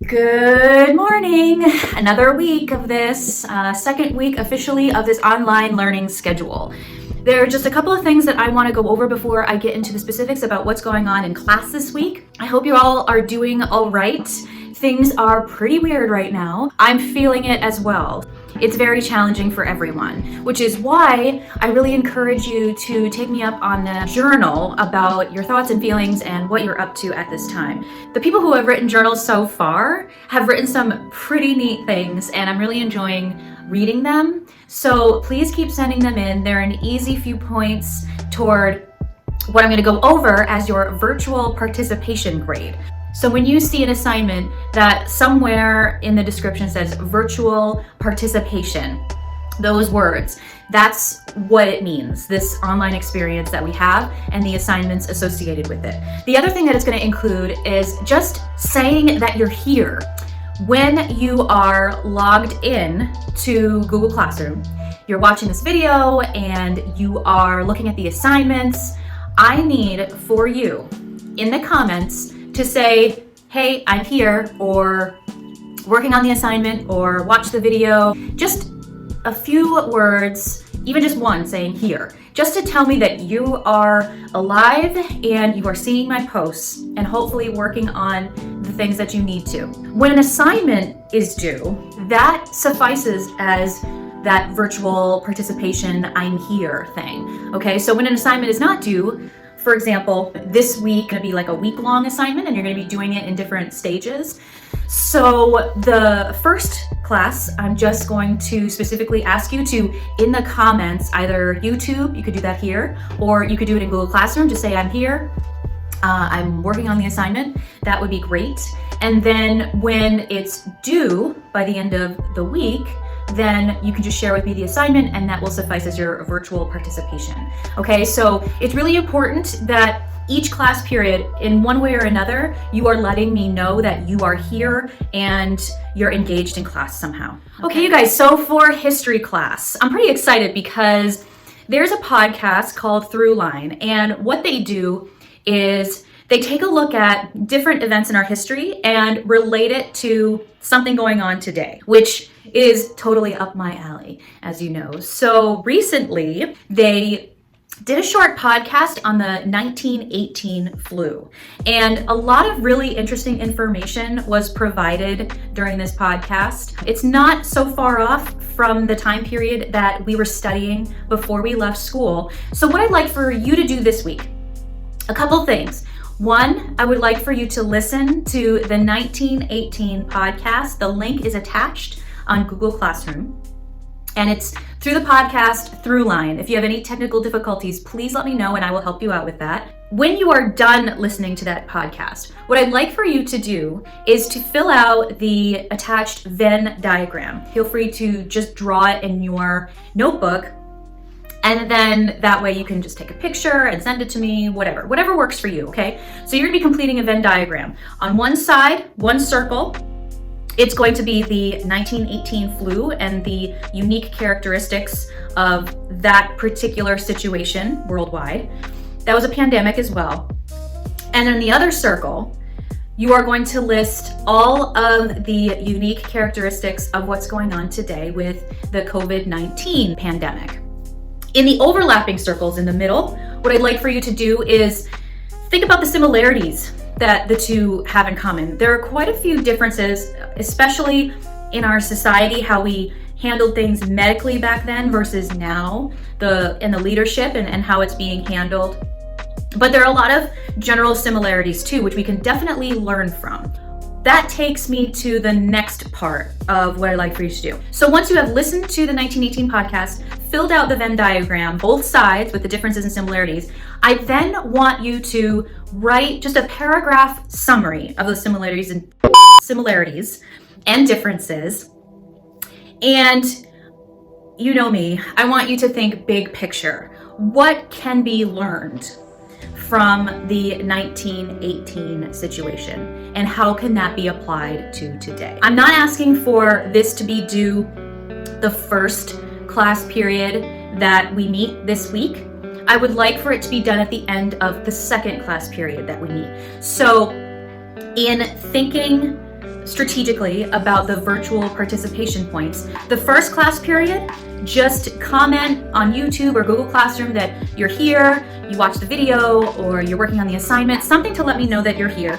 Good morning. Another week of this, second week officially of this online learning schedule. There are just a couple of things that I want to go over before I get into the specifics about what's going on in class this week. I hope you all are doing all right. Things are pretty weird right now. I'm feeling it as well. It's very challenging for everyone, which is why I really encourage you to take me up on the journal about your thoughts and feelings and what you're up to at this time. The people who have written journals so far have written some pretty neat things, and I'm really enjoying reading them. So please keep sending them in. They're an easy few points toward what I'm going to go over as your virtual participation grade. So when you see an assignment that somewhere in the description says virtual participation, those words, that's what it means, this online experience that we have and the assignments associated with it. The other thing that it's going to include is just saying that you're here. When you are logged in to Google Classroom, you're watching this video and you are looking at the assignments, I need for you in the comments to say, hey, I'm here, or working on the assignment, or watch the video. Just a few words, even just one saying here, just to tell me that you are alive and you are seeing my posts and hopefully working on the things that you need to. When an assignment is due, that suffices as that virtual participation, I'm here thing. Okay, so when an assignment is not due, for example, this week going to be like a week-long assignment and you're going to be doing it in different stages. So the first class, I'm just going to specifically ask you to, in the comments, either YouTube, you could do that here, or you could do it in Google Classroom, just say I'm here, I'm working on the assignment. That would be great. And then when it's due by the end of the week, then you can just share with me the assignment and that will suffice as your virtual participation. Okay, so it's really important that each class period, in one way or another, you are letting me know that you are here and you're engaged in class somehow. Okay, you guys, so for history class, I'm pretty excited because there's a podcast called Throughline, and what they do is they take a look at different events in our history and relate it to something going on today, which is totally up my alley, as you know. So recently, they did a short podcast on the 1918 flu, and a lot of really interesting information was provided during this podcast. It's not so far off from the time period that we were studying before we left school. So what I'd like for you to do this week, a couple things. One, I would like for you to listen to the 1918 podcast. The link is attached on Google Classroom, and it's through the podcast Throughline. If you have any technical difficulties, please let me know and I will help you out with that. When you are done listening to that podcast, what I'd like for you to do is to fill out the attached Venn diagram. Feel free to just draw it in your notebook, and then that way you can just take a picture and send it to me, whatever works for you, okay? So you're gonna be completing a Venn diagram. On one side, one circle, it's going to be the 1918 flu and the unique characteristics of that particular situation worldwide. That was a pandemic as well. And in the other circle, you are going to list all of the unique characteristics of what's going on today with the COVID-19 pandemic. In the overlapping circles in the middle, what I'd like for you to do is think about the similarities that the two have in common. There are quite a few differences, especially in our society, how we handled things medically back then versus now, in the leadership and how it's being handled. But there are a lot of general similarities too, which we can definitely learn from. That takes me to the next part of what I'd like for you to do. So once you have listened to the 1918 podcast, filled out the Venn diagram, both sides with the differences and similarities, I then want you to write just a paragraph summary of those similarities and differences. And you know me, I want you to think big picture. What can be learned from the 1918 situation, and how can that be applied to today? I'm not asking for this to be due the first class period that we meet this week. I would like for it to be done at the end of the second class period that we meet. So in thinking strategically about the virtual participation points. The first class period, just comment on YouTube or Google Classroom that you're here, you watched the video, or you're working on the assignment, something to let me know that you're here.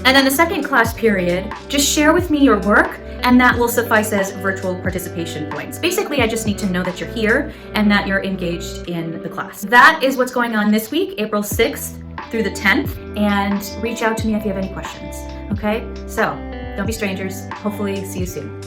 And then the second class period, just share with me your work, and that will suffice as virtual participation points. Basically, I just need to know that you're here and that you're engaged in the class. That is what's going on this week, April 6th through the 10th, and reach out to me if you have any questions, okay? So, don't be strangers. Hopefully, see you soon.